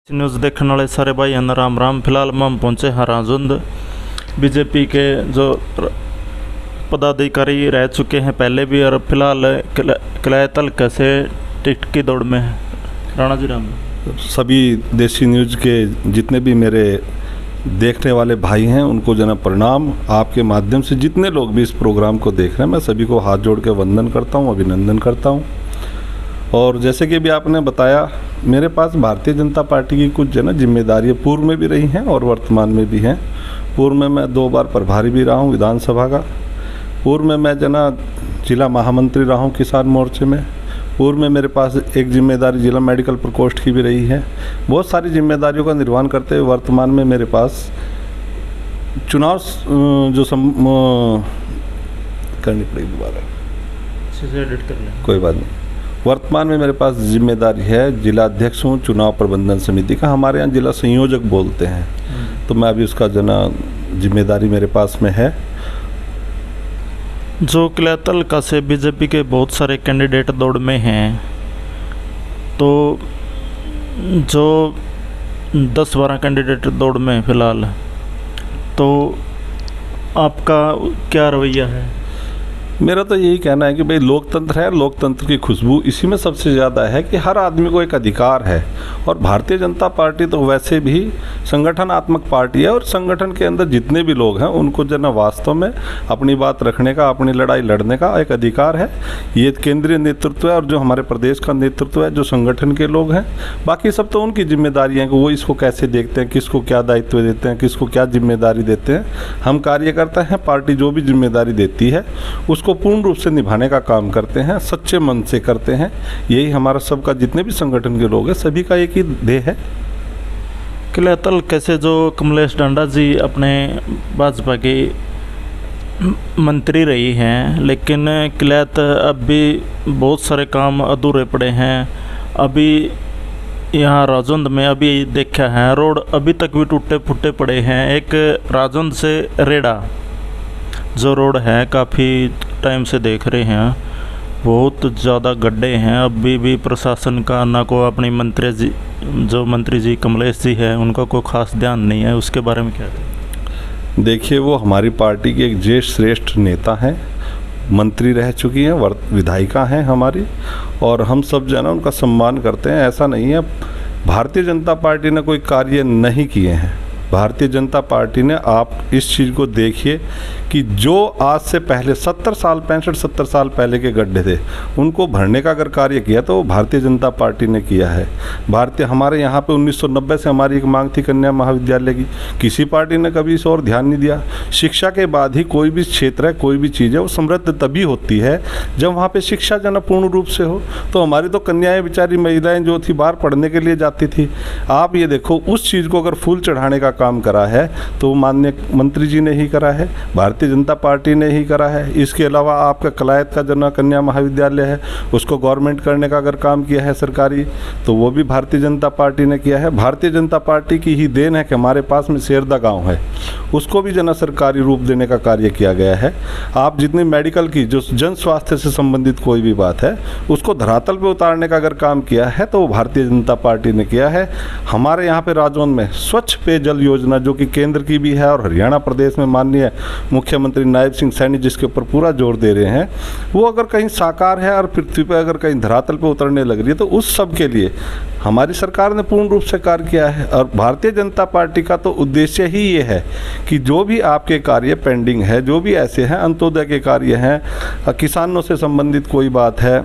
News देखने वाले सारे भाई राम राम। फिलहाल हम पहुँचे हैं राजौंद। बीजेपी के जो पदाधिकारी रह चुके हैं पहले भी, और फिलहाल किलायत हल्के से टिकट की दौड़ में है। राणा जी राम। सभी देसी न्यूज़ के जितने भी मेरे देखने वाले भाई हैं उनको जनाब प्रणाम। आपके माध्यम से जितने लोग भी इस प्रोग्राम को देख रहे हैं, मैं सभी को हाथ जोड़ के वंदन करता हूं, अभिनंदन करता हूं। और जैसे कि भी आपने बताया, मेरे पास भारतीय जनता पार्टी की कुछ जिम्मेदारियां पूर्व में भी रही हैं और वर्तमान में भी हैं। पूर्व में मैं 2 बार प्रभारी भी रहा हूं विधानसभा का। पूर्व में मैं जिला महामंत्री रहा हूं किसान मोर्चे में। पूर्व में मेरे पास एक जिम्मेदारी जिला मेडिकल प्रकोष्ठ की भी रही है। बहुत सारी जिम्मेदारियों का निर्वहन करते हुए वर्तमान में मेरे पास चुनाव करनी पड़ेगी दोबारा, एडिट कर लें, कोई बात नहीं। वर्तमान में मेरे पास जिम्मेदारी है जिला अध्यक्ष हूँ चुनाव प्रबंधन समिति का। हमारे यहाँ जिला संयोजक बोलते हैं, तो मैं अभी उसका जिम्मेदारी मेरे पास में है। जो किलायत हल्का से बीजेपी के बहुत सारे कैंडिडेट दौड़ में हैं, तो जो 10-12 कैंडिडेट दौड़ में फ़िलहाल, तो आपका क्या रवैया है? मेरा तो यही कहना है कि भाई लोकतंत्र है, लोकतंत्र की खुशबू इसी में सबसे ज़्यादा है कि हर आदमी को एक अधिकार है। और भारतीय जनता पार्टी तो वैसे भी संगठनात्मक पार्टी है, और संगठन के अंदर जितने भी लोग हैं उनको वास्तव में अपनी बात रखने का, अपनी लड़ाई लड़ने का एक अधिकार है। ये केंद्रीय नेतृत्व है और जो हमारे प्रदेश का नेतृत्व है, जो संगठन के लोग हैं, बाकी सब तो उनकी जिम्मेदारी है कि वो इसको कैसे देखते हैं, किसको क्या दायित्व देते हैं, किसको क्या जिम्मेदारी देते हैं। हम कार्यकर्ता हैं, पार्टी जो भी जिम्मेदारी देती है उसको पूर्ण रूप से निभाने का काम करते हैं, सच्चे मन से करते हैं। यही हमारा सबका, जितने भी संगठन के लोग हैं, सभी का एक ही ध्येय है। किलायत हल्के से जो कमलेश डांडा जी अपने भाजपा की मंत्री रही हैं, लेकिन किलायत अब भी बहुत सारे काम अधूरे पड़े हैं। अभी यहाँ राजौंद में अभी देखा है, रोड अभी तक भी टूटे फूटे पड़े हैं। एक राजौंद से रेड़ा जो रोड है, काफ़ी टाइम से देख रहे हैं, बहुत ज़्यादा गड्ढे हैं। अभी भी प्रशासन का ना को अपनी मंत्री जी कमलेश जी है, उनका कोई खास ध्यान नहीं है। उसके बारे में क्या है? देखिए, वो हमारी पार्टी के एक ज्येष्ठ श्रेष्ठ नेता हैं, मंत्री रह चुकी हैं, विधायिका हैं हमारी, और हम सब उनका सम्मान करते हैं। ऐसा नहीं है भारतीय जनता पार्टी ने कोई कार्य नहीं किए हैं। भारतीय जनता पार्टी ने, आप इस चीज़ को देखिए कि जो आज से पहले 70 साल 65-70 साल पहले के गड्ढे थे, उनको भरने का अगर कार्य किया तो वो भारतीय जनता पार्टी ने किया है। हमारे यहाँ पे 1990 से हमारी एक मांग थी कन्या महाविद्यालय की, किसी पार्टी ने कभी इस और ध्यान नहीं दिया। शिक्षा के बाद ही कोई भी क्षेत्र है, कोई भी चीज़ है, वो समृद्ध तभी होती है जब वहाँ पर शिक्षा पूर्ण रूप से हो। तो हमारी तो कन्याएँ बेचारी महिलाएँ जो थी बाहर पढ़ने के लिए जाती थी। आप ये देखो, उस चीज़ को अगर फूल चढ़ाने का काम करा है तो माननीय मंत्री जी ने ही करा है, भारतीय जनता पार्टी ने ही करा है। इसके अलावा आपका किलायत का कन्या महाविद्यालय है, उसको गवर्नमेंट करने का अगर काम किया है सरकारी, तो वो भी भारतीय जनता पार्टी ने किया है। भारतीय जनता पार्टी की ही देन है कि हमारे पास में शेरदा गांव है, उसको भी सरकारी रूप देने का कार्य किया गया है। आप जितनी मेडिकल की, जो जन स्वास्थ्य से संबंधित कोई भी बात है, उसको धरातल पर उतारने का अगर काम किया है तो वो भारतीय जनता पार्टी ने किया है। हमारे यहाँ पे राजौंद में स्वच्छ पेयजल योजना, जो कि केंद्र की भी है और हरियाणा प्रदेश में माननीय मुख्यमंत्री नायब सिंह सैनी जिसके ऊपर पूरा जोर दे रहे हैं, वो अगर कहीं साकार है और पृथ्वी पर अगर कहीं धरातल पर उतरने लग रही है, तो उस सब के लिए हमारी सरकार ने पूर्ण रूप से कार्य किया है। और भारतीय जनता पार्टी का तो उद्देश्य ही ये है कि जो भी आपके कार्य पेंडिंग है, जो भी ऐसे हैं, अंत्योदय के कार्य हैं, किसानों से संबंधित कोई बात है,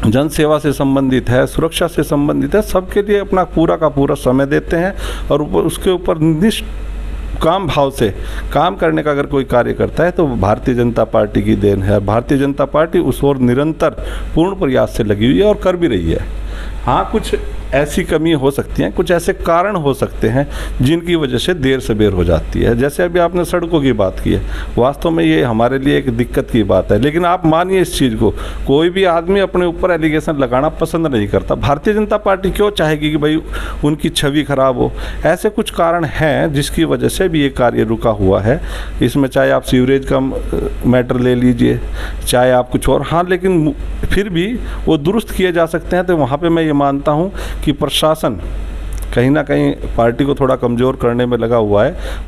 जन सेवा से संबंधित है, सुरक्षा से संबंधित है, सबके लिए अपना पूरा का पूरा समय देते हैं। और उसके ऊपर काम भाव से काम करने का अगर कोई कार्य करता है तो भारतीय जनता पार्टी की देन है। भारतीय जनता पार्टी उस ओर निरंतर पूर्ण प्रयास से लगी हुई है और कर भी रही है। हाँ, कुछ ऐसी कमी हो सकती हैं, कुछ ऐसे कारण हो सकते हैं जिनकी वजह से देर सबेर हो जाती है। जैसे अभी आपने सड़कों की बात की है, वास्तव में ये हमारे लिए एक दिक्कत की बात है, लेकिन आप मानिए इस चीज़ को, कोई भी आदमी अपने ऊपर एलिगेशन लगाना पसंद नहीं करता। भारतीय जनता पार्टी क्यों चाहेगी कि भाई उनकी छवि खराब हो? ऐसे कुछ कारण हैं जिसकी वजह से भी ये कार्य रुका हुआ है। इसमें चाहे आप सीवरेज का मैटर ले लीजिए, चाहे आप कुछ और, हाँ, लेकिन फिर भी वो दुरुस्त किए जा सकते हैं। तो वहाँ पर मैं ये मानता हूँ कि प्रशासन कहीं ना कहीं पार्टी को थोड़ा कमज़ोर करने में लगा हुआ है।